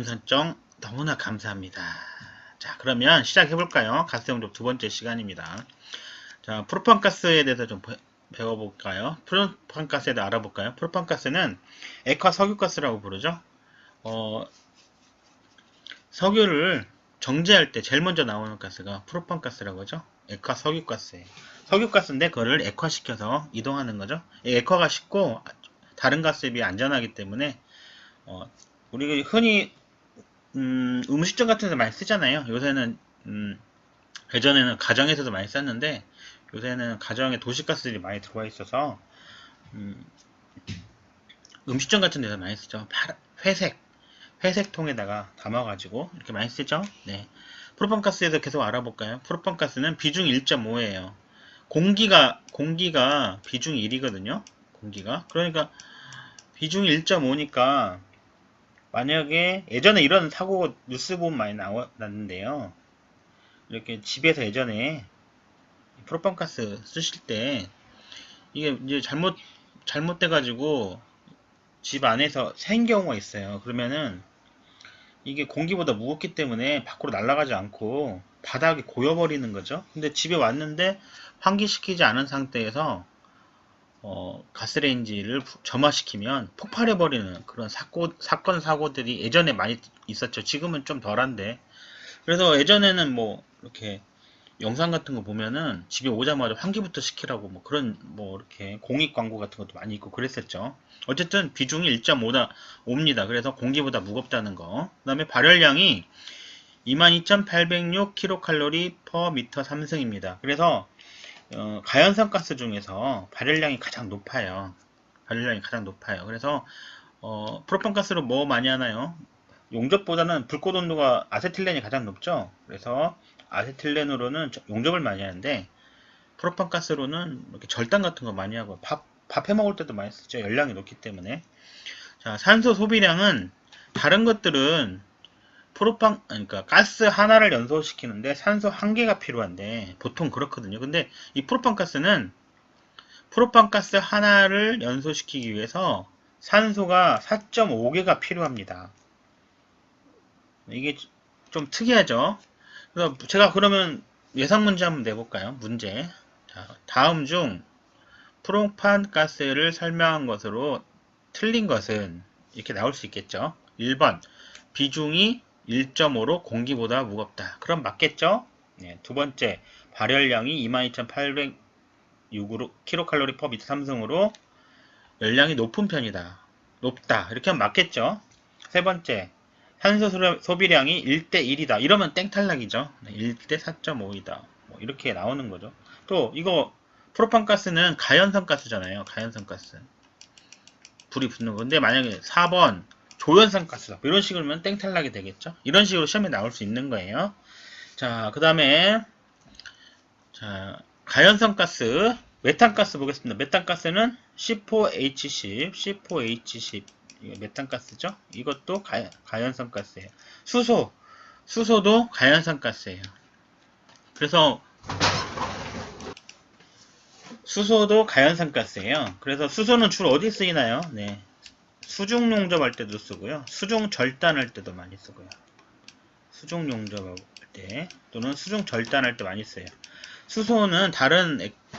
알림 설정 너무나 감사합니다. 자, 그러면 시작해볼까요? 가스 용접 두 번째 시간입니다. 자, 프로판가스에 대해서 좀 배워볼까요? 프로판가스에 대해 알아볼까요? 프로판가스는 액화 석유가스라고 부르죠. 석유를 정제할 때 제일 먼저 나오는 가스가 프로판가스라고 하죠. 액화 석유가스예요. 석유가스인데 그거를 액화시켜서 이동하는 거죠. 액화가 쉽고 다른 가스에 비해 안전하기 때문에 우리가 흔히 음식점 같은 데 많이 쓰잖아요. 요새는 예전에는 가정에서도 많이 썼는데 요새는 가정에 도시가스들이 많이 들어와 있어서 음식점 같은 데서 많이 쓰죠. 회색 통에다가 담아가지고 이렇게 많이 쓰죠. 네. 프로판가스에서 계속 알아볼까요? 프로판가스는 비중 1.5예요. 공기가 비중이 1이거든요. 공기가. 그러니까 비중이 1.5니까 만약에 예전에 이런 사고 뉴스 보면 많이 났는데요. 이렇게 집에서 예전에 프로판가스 쓰실 때 이게 이제 잘못돼가지고 집 안에서 샌 경우가 있어요. 그러면은 이게 공기보다 무겁기 때문에 밖으로 날아가지 않고 바닥에 고여버리는 거죠. 근데 집에 왔는데 환기시키지 않은 상태에서 가스레인지를 점화시키면 폭발해버리는 그런 사건, 사고들이 예전에 많이 있었죠. 지금은 좀 덜한데. 그래서 예전에는 뭐, 이렇게 영상 같은 거 보면은 집에 오자마자 환기부터 시키라고 뭐 그런 뭐 이렇게 공익 광고 같은 것도 많이 있고 그랬었죠. 어쨌든 비중이 1.5입니다. 그래서 공기보다 무겁다는 거. 그 다음에 발열량이 22,806kcal per 미터 3승입니다. 그래서 가연성 가스 중에서 발열량이 가장 높아요. 그래서 프로판가스로 뭐 많이 하나요? 용접보다는 불꽃 온도가 아세틸렌이 가장 높죠. 그래서 아세틸렌으로는 용접을 많이 하는데 프로판가스로는 이렇게 절단 같은 거 많이 하고 밥 해 먹을 때도 많이 쓰죠. 열량이 높기 때문에. 자, 산소 소비량은 다른 것들은 그러니까 가스 하나를 연소시키는데 산소 한 개가 필요한데 보통 그렇거든요. 근데 이 프로판가스는 프로판가스 하나를 연소시키기 위해서 산소가 4.5개가 필요합니다. 이게 좀 특이하죠. 그래서 제가 그러면 예상 문제 한번 내볼까요? 문제. 자, 다음 중 프로판가스를 설명한 것으로 틀린 것은 이렇게 나올 수 있겠죠. 1번 비중이 1.5로 공기보다 무겁다. 그럼 맞겠죠? 네, 두 번째 발열량이 22,806kcal per 미터 3승으로 열량이 높은 편이다. 높다. 이렇게 하면 맞겠죠? 세 번째 산소 소비량이 1대 1이다. 이러면 땡탈락이죠. 1대 4.5이다. 뭐 이렇게 나오는 거죠. 또 이거 프로판가스는 가연성 가스잖아요. 가연성 가스. 불이 붙는 건데 만약에 4번 조연성 가스다. 이런 식으로 하면 땡탈락이 되겠죠. 이런 식으로 시험에 나올 수 있는 거예요. 자, 그 다음에 자, 가연성 가스, 메탄가스 보겠습니다. 메탄가스는 C4H10, C4H10 이거 메탄가스죠. 이것도 가연성 가스예요. 수소도 가연성 가스예요. 그래서 수소도 가연성 가스예요. 그래서 수소는 주로 어디 쓰이나요? 네, 수중 용접할 때도 쓰고요. 수중 절단할 때도 많이 쓰고요. 수중 용접할 때 또는 수중 절단할 때 많이 써요. 수소는 다른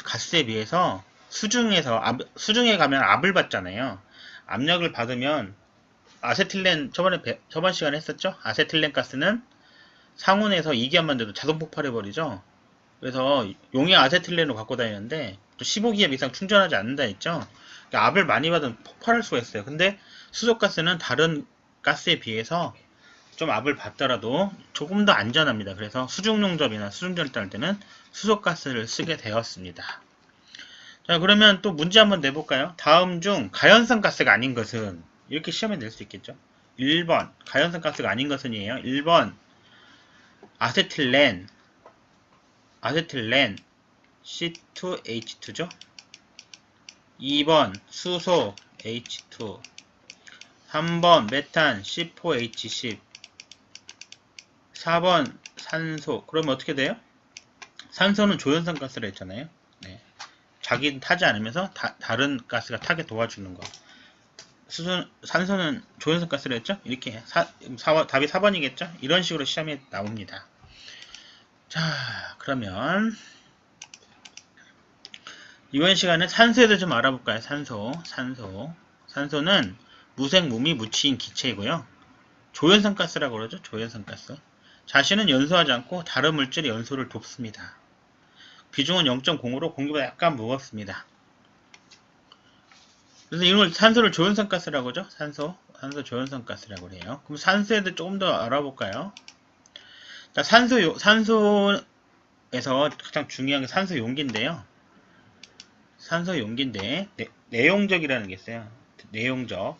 가스에 비해서 수중에 가면 압을 받잖아요. 압력을 받으면 아세틸렌 저번 시간에 했었죠? 아세틸렌 가스는 상온에서 이기압만 돼도 자동 폭발해 버리죠. 그래서 용의 아세틸렌으로 갖고 다니는데 또 15기압 이상 충전하지 않는다 했죠. 그러니까 압을 많이 받으면 폭발할 수가 있어요. 근데 수소가스는 다른 가스에 비해서 좀 압을 받더라도 조금 더 안전합니다. 그래서 수중용접이나 수중절단할 때는 수소가스를 쓰게 되었습니다. 자, 그러면 또 문제 한번 내볼까요? 다음 중 가연성 가스가 아닌 것은 이렇게 시험에 낼 수 있겠죠. 1번 가연성 가스가 아닌 것은 이에요. 1번 아세틸렌 C2H2죠. 2번 수소 H2, 3번 메탄 C4H10, 4번 산소. 그러면 어떻게 돼요? 산소는 조연성 가스라 했잖아요. 네. 자기는 타지 않으면서 다른 가스가 타게 도와주는 거. 산소는 조연산가스로 했죠? 이렇게 답이 4번이겠죠? 이런 식으로 시험에 나옵니다. 자, 그러면 이번 시간에 산소에 대해서 좀 알아볼까요? 산소는 무색, 무미, 무취인 기체이고요. 조연산가스라고 그러죠? 조연산가스. 자신은 연소하지 않고 다른 물질의 연소를 돕습니다. 비중은 0.0으로 공기보다 약간 무겁습니다. 그래서 이걸 산소를 조연산가스라고 하죠? 산소 조연산가스라고 해요. 그럼 산소에 대해 조금 더 알아볼까요? 자, 산소에서 가장 중요한 게 산소 용기인데요. 산소 용기인데 내용적이라는 게 있어요.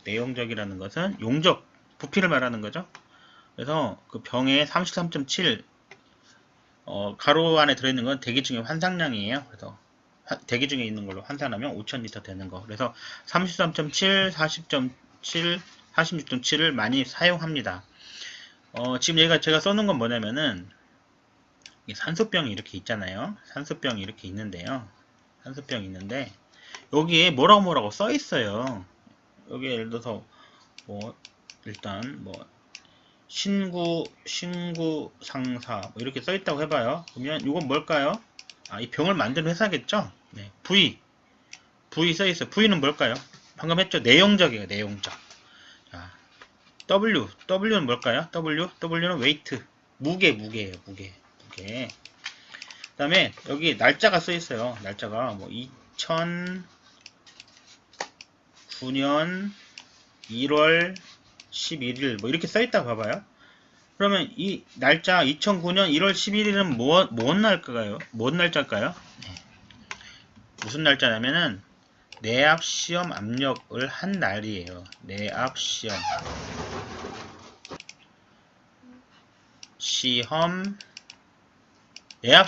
내용적이라는 것은 용적, 부피를 말하는 거죠. 그래서 그 병에 33.7 가로 안에 들어있는 건 대기 중의 환상량이에요. 그래서 대기 중에 있는 걸로 환산하면 5000리터 되는 거. 그래서 33.7, 40.7, 46.7을 많이 사용합니다. 지금 제가 써놓은 건 뭐냐면은 산소병이 이렇게 있잖아요. 산소병이 이렇게 있는데요. 산소병이 있는데 여기에 뭐라고 써 있어요. 여기에 예를 들어서 일단 신구 상사 이렇게 써 있다고 해봐요. 그러면 이건 뭘까요? 이 병을 만드는 회사겠죠? 네, V 써 있어요. V는 뭘까요? 방금 했죠? 내용적이에요. 내용적. 자, W는 뭘까요? W는 웨이트, 무게예요. 무게. 그 다음에 여기 날짜가 써 있어요. 날짜가 2009년 1월 11일 이렇게 써 있다고 봐봐요. 그러면 이 날짜 2009년 1월 11일은 뭔 날짜일까요? 네. 무슨 날짜냐면은 내압 시험 압력을 한 날이에요. 내압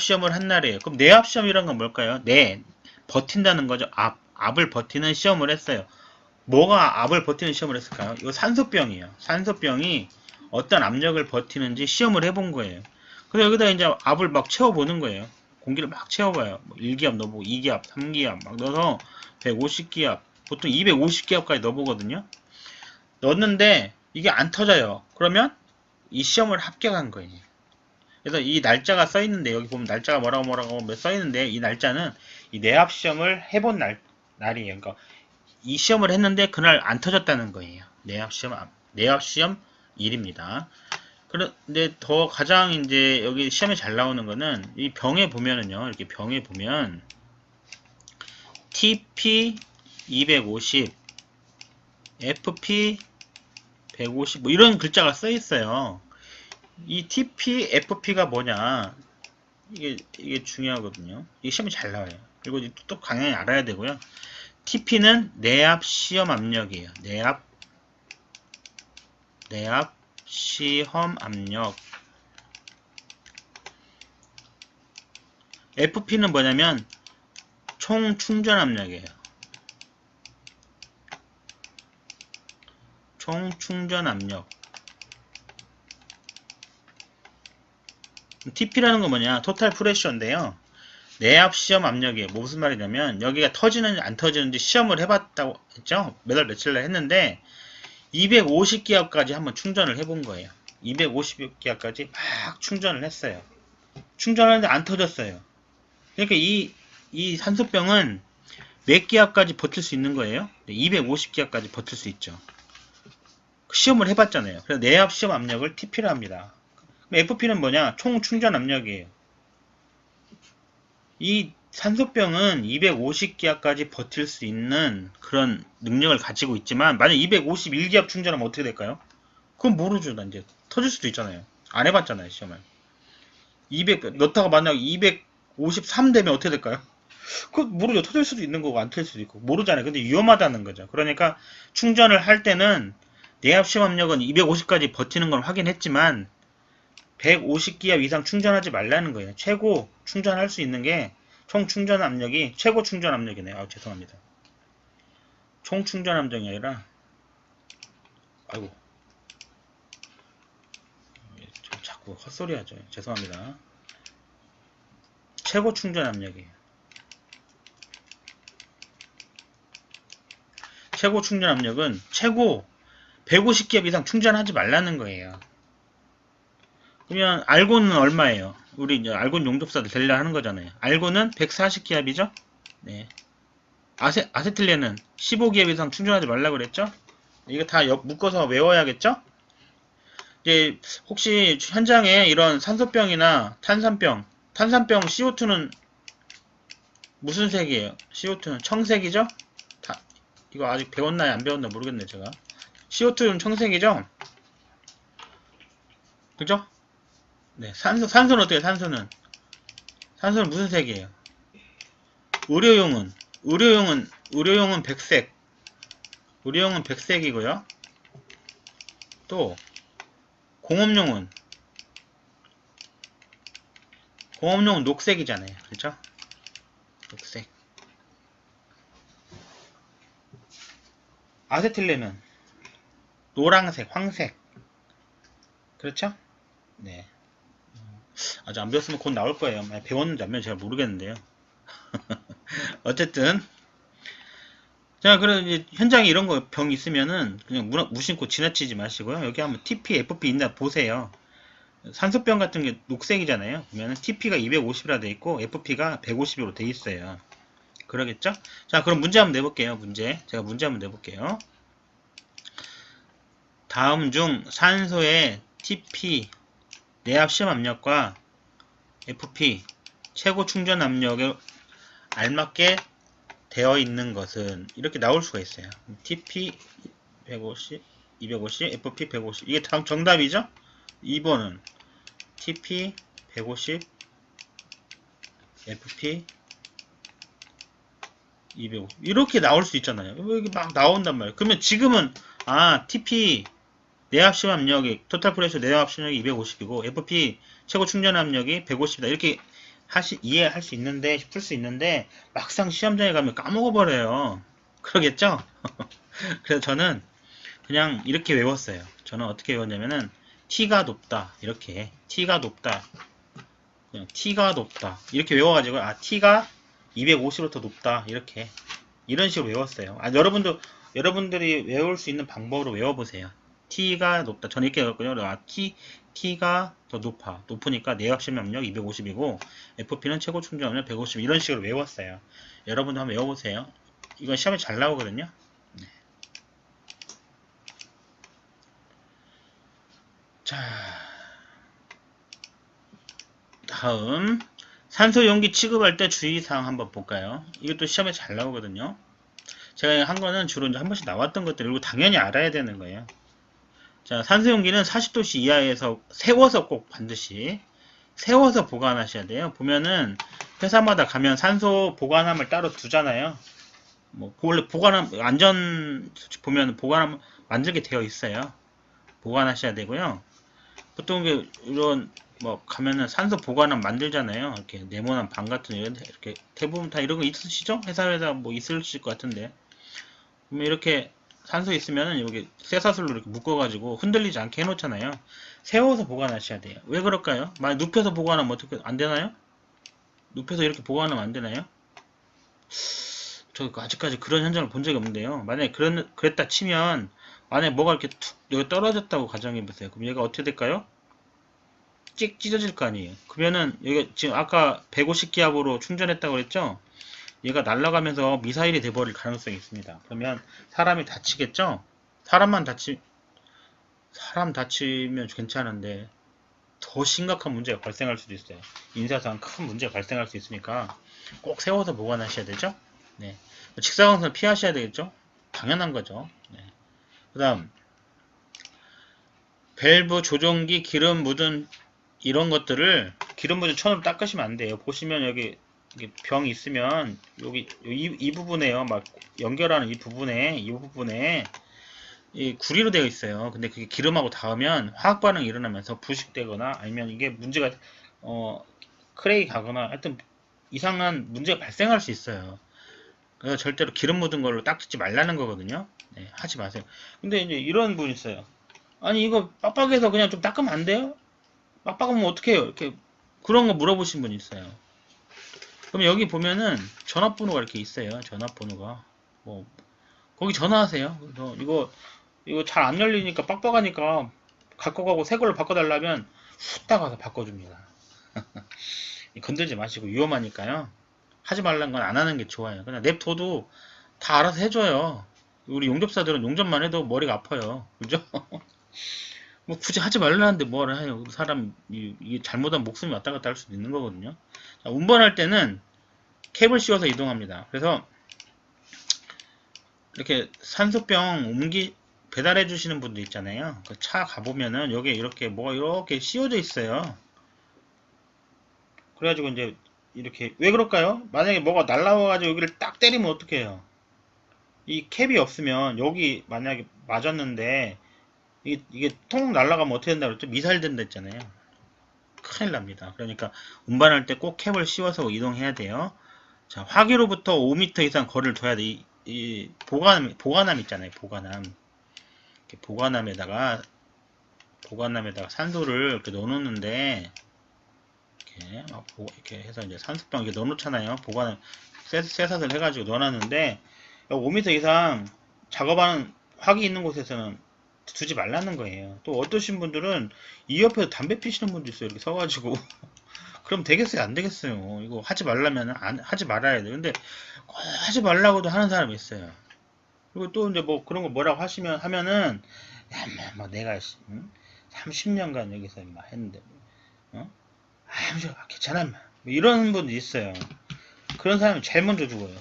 시험을 한 날이에요. 그럼 내압 시험이란 건 뭘까요? 버틴다는 거죠. 압을 버티는 시험을 했어요. 뭐가 압을 버티는 시험을 했을까요? 이거 산소병이에요. 산소병이 어떤 압력을 버티는지 시험을 해본 거예요. 그래서 여기다 이제 압을 막 채워보는 거예요. 공기를 막 채워봐요. 1기압 넣어보고 2기압, 3기압 막 넣어서 150기압, 보통 250기압까지 넣어보거든요. 넣었는데 이게 안 터져요. 그러면 이 시험을 합격한 거예요. 그래서 이 날짜가 써있는데 여기 보면 날짜가 뭐라고 써있는데 이 날짜는 이 내압 시험을 해본 날이에요. 그러니까 이 시험을 했는데 그날 안 터졌다는 거예요. 내압 시험 일입니다. 그런데 더 가장 이제 여기 시험에 잘 나오는 거는 이 병에 보면은요. 이렇게 병에 보면 TP 250, FP 150 이런 글자가 써 있어요. 이 TP, FP가 뭐냐? 이게 중요하거든요. 이게 시험이 잘 나와요. 그리고 또 강연히 알아야 되고요. TP는 내압 시험 압력이에요. 내압 시험 압력. FP는 뭐냐면 총 충전 압력이에요. 총 충전 압력. TP라는 건 뭐냐? 토탈 프레셔인데요. 내압 시험 압력이에요. 무슨 말이냐면 여기가 터지는지 안 터지는지 시험을 해봤다고 했죠? 몇 월 며칠 날 했는데 250기압까지 한번 충전을 해본 거예요. 250기압까지 막 충전을 했어요. 충전하는데 안 터졌어요. 그러니까 이 산소병은 몇 기압까지 버틸 수 있는 거예요? 250기압까지 버틸 수 있죠. 시험을 해봤잖아요. 그래서 내압 시험 압력을 TP로 합니다. FP는 뭐냐? 총 충전 압력이에요. 이 산소병은 250기압까지 버틸 수 있는 그런 능력을 가지고 있지만 만약 251기압 충전하면 어떻게 될까요? 그건 모르죠. 나 이제 터질 수도 있잖아요. 안 해봤잖아요. 시험을. 200 넣다가 만약 253 되면 어떻게 될까요? 그건 모르죠. 터질 수도 있는 거고 안 터질 수도 있고 모르잖아요. 근데 위험하다는 거죠. 그러니까 충전을 할 때는 내압 시험 압력은 250까지 버티는 걸 확인했지만 150기압 이상 충전하지 말라는 거예요. 최고 충전할 수 있는 게 총 충전 압력이 최고 충전 압력이네요. 죄송합니다. 총 충전 압력이 아니라 아이고 자꾸 헛소리 하죠. 죄송합니다. 최고 충전 압력이에요. 최고 충전 압력은 최고 150기압 이상 충전하지 말라는 거예요. 그러면 알고는 얼마예요? 우리 이제 알고 용접사들 대려 하는 거잖아요. 알고는 140기압이죠? 네. 아세틸렌은 15기압 이상 충전하지 말라 그랬죠? 이거 다 묶어서 외워야겠죠? 이제 혹시 현장에 이런 산소병이나 탄산병 CO2는 무슨 색이에요? CO2는 청색이죠? 이거 아직 배웠나요? 안 배웠나 모르겠네 제가. CO2는 청색이죠? 그죠? 네, 산소는 어떻게 산소는 무슨 색이에요? 의료용은 백색. 의료용은 백색이고요. 또 공업용은 녹색이잖아요. 그렇죠? 녹색. 아세틸렌은 노란색, 황색. 그렇죠? 네. 아직 안 배웠으면 곧 나올 거예요. 배웠는지 안 배웠는지 잘 모르겠는데요. 어쨌든 자, 그럼 이제 현장에 이런 거 병 있으면은 그냥 무심코 지나치지 마시고요. 여기 한번 TP, FP 있나 보세요. 산소병 같은 게 녹색이잖아요. 그러면 TP가 250이라 돼 있고 FP가 150으로 돼 있어요. 그러겠죠? 자, 그럼 문제 한번 내볼게요. 제가 문제 한번 내볼게요. 다음 중 산소의 TP 내압 시험 압력과 FP 최고 충전 압력에 알맞게 되어 있는 것은 이렇게 나올 수가 있어요. TP 150, 250, FP 150. 이게 다음 정답이죠? 2번은 TP 150, FP 250. 이렇게 나올 수 있잖아요. 이게 막 나온단 말이에요. 그러면 지금은 TP 내압 시험 압력이 토탈 프레셔 내압 시험 압력이 250이고 FP 최고 충전 압력이 150이다. 이렇게 이해할 수 있는데 풀 수 있는데 막상 시험장에 가면 까먹어 버려요. 그러겠죠? 그래서 저는 그냥 이렇게 외웠어요. 저는 어떻게 외웠냐면은 T가 높다 이렇게 T가 높다 그냥 T가 높다 이렇게 외워가지고 T가 250으로 더 높다 이렇게 이런 식으로 외웠어요. 여러분들이 외울 수 있는 방법으로 외워보세요. T가 높다. 저는 이렇게 외웠거든요. T가 더 높으니까 내압 실험력 250이고 FP는 최고 충전압력 150 이런 식으로 외웠어요. 여러분도 한번 외워보세요. 이건 시험에 잘 나오거든요. 네. 자, 다음 산소 용기 취급할 때 주의사항 한번 볼까요? 이것도 시험에 잘 나오거든요. 제가 한 거는 주로 이제 한 번씩 나왔던 것들 이거 당연히 알아야 되는 거예요. 자, 산소 용기는 40도씨 이하에서 세워서 꼭 반드시 세워서 보관하셔야 돼요. 보면은 회사마다 가면 산소 보관함을 따로 두잖아요. 뭐 원래 보관함 안전 수칙 보면 보관함 만들게 되어 있어요. 보관하셔야 되고요. 보통 이런 뭐 가면은 산소 보관함 만들잖아요. 이렇게 네모난 방 같은 이렇게 대부분 다 이런 거 있으시죠? 회사에다 뭐 있으실 것 같은데. 그러면 이렇게 산소 있으면은 여기 쇠사슬로 이렇게 묶어가지고 흔들리지 않게 해놓잖아요. 세워서 보관하셔야 돼요. 왜 그럴까요? 만약 눕혀서 보관하면 어떻게 안 되나요? 눕혀서 이렇게 보관하면 안 되나요? 저 아직까지 그런 현장을 본 적이 없는데요. 만약에 그랬다 치면 만약에 뭐가 이렇게 툭 여기 떨어졌다고 가정해보세요. 그럼 얘가 어떻게 될까요? 찍 찢어질 거 아니에요. 그러면은 여기 지금 아까 150기압으로 충전했다고 그랬죠? 얘가 날아가면서 미사일이 돼버릴 가능성이 있습니다. 그러면 사람이 다치겠죠? 사람 다치면 괜찮은데 더 심각한 문제가 발생할 수도 있어요. 인사상 큰 문제가 발생할 수 있으니까 꼭 세워서 보관하셔야 되죠? 네. 직사광선 피하셔야 되겠죠? 당연한 거죠. 네. 그 다음 밸브 조종기 기름 묻은 이런 것들을 기름 묻은 천으로 닦으시면 안 돼요. 보시면 여기 병이 있으면 여기 이 부분에요. 막 연결하는 이 부분에 이 구리로 되어 있어요. 근데 그게 기름하고 닿으면 화학 반응이 일어나면서 부식되거나 아니면 이게 문제가 크레이 가거나 하여튼 이상한 문제가 발생할 수 있어요. 그래서 절대로 기름 묻은 걸로 닦지 말라는 거거든요. 네, 하지 마세요. 근데 이제 이런 분이 있어요. 아니 이거 빡빡해서 그냥 좀 닦으면 안 돼요? 빡빡하면 어떻게 해요? 이렇게 그런 거 물어보신 분이 있어요. 그럼 여기 보면은 전화번호가 이렇게 있어요. 전화번호가 뭐 거기 전화하세요. 그래서 이거 잘 안 열리니까 빡빡하니까 갖고 가고 새 걸로 바꿔달라면 후딱 가서 바꿔줍니다. 건들지 마시고 위험하니까요. 하지 말란 건 안 하는 게 좋아요. 그냥 냅둬도 다 알아서 해줘요. 우리 용접사들은 용접만 해도 머리가 아파요. 그죠? 뭐 굳이 하지 말라는데 뭐라 해요. 사람 이게 잘못한 목숨이 왔다 갔다 할 수도 있는 거거든요. 자, 운반할 때는 캡을 씌워서 이동합니다. 그래서 이렇게 산소병 배달해 주시는 분들 있잖아요. 그 차 가보면은 여기 이렇게 뭐가 이렇게 씌워져 있어요. 그래가지고 이제 이렇게 왜 그럴까요? 만약에 뭐가 날라와가지고 여기를 딱 때리면 어떻게 해요? 이 캡이 없으면 여기 만약에 맞았는데 이게 통 날아가면 어떻게 된다 그랬죠? 미사일 된다 했잖아요. 큰일 납니다. 그러니까 운반할 때 꼭 캡을 씌워서 이동해야 돼요. 자, 화기로부터 5m 이상 거리를 둬야 돼. 이 보관함 있잖아요. 보관함. 이렇게 보관함에다가 산소를 이렇게 넣어놓는데 이렇게 해서 이제 산소병 이렇게 넣어놓잖아요. 보관함 쇠사슬 해가지고 넣어놨는데 5m 이상 작업하는 화기 있는 곳에서는 두지 말라는 거예요. 또 어떠신 분들은 이 옆에 담배 피시는 분도 있어요. 이렇게 서가지고 그럼 되겠어요? 안 되겠어요? 이거 하지 말라면 하지 말아야 돼요. 근데 하지 말라고도 하는 사람이 있어요. 그리고 또 이제 뭐 그런 거 뭐라고 하면은 야, 뭐 내가 30년간 여기서 막 했는데 어? 괜찮아 뭐 이런 분도 있어요. 그런 사람이 제일 먼저 죽어요.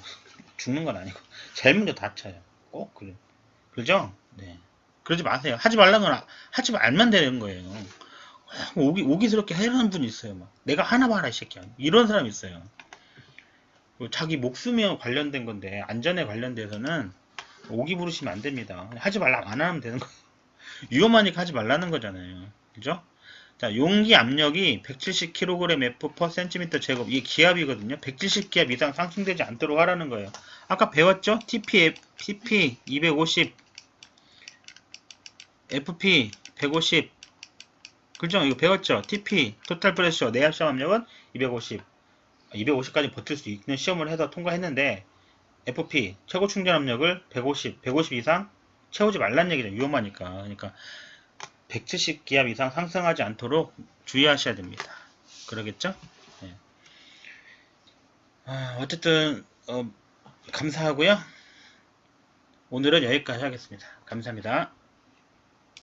죽는 건 아니고 제일 먼저 다쳐요. 꼭 그래. 그죠? 네. 그러지 마세요. 하지 말라는 건 하지 말면 되는 거예요. 오기스럽게 하는 분이 있어요. 막 내가 하나 봐라 이 새끼야. 이런 사람이 있어요. 자기 목숨에 관련된 건데 안전에 관련돼서는 오기 부르시면 안 됩니다. 하지 말라 안 하면 되는 거예요. 위험하니까 하지 말라는 거잖아요. 그죠? 자, 용기 압력이 170kg F/cm 제곱. 이게 기압이거든요. 170기압 이상 상승되지 않도록 하라는 거예요. 아까 배웠죠? TP 250, FP 150. 그죠? 이거 배웠죠? TP 토탈 프레셔 내압 시험 압력은 250. 250까지 버틸 수 있는 시험을 해서 통과했는데 FP 최고 충전 압력을 150 이상 채우지 말란 얘기죠. 위험하니까. 그러니까 170기압 이상 상승하지 않도록 주의하셔야 됩니다. 그러겠죠? 네. 어쨌든 감사하고요. 오늘은 여기까지 하겠습니다. 감사합니다.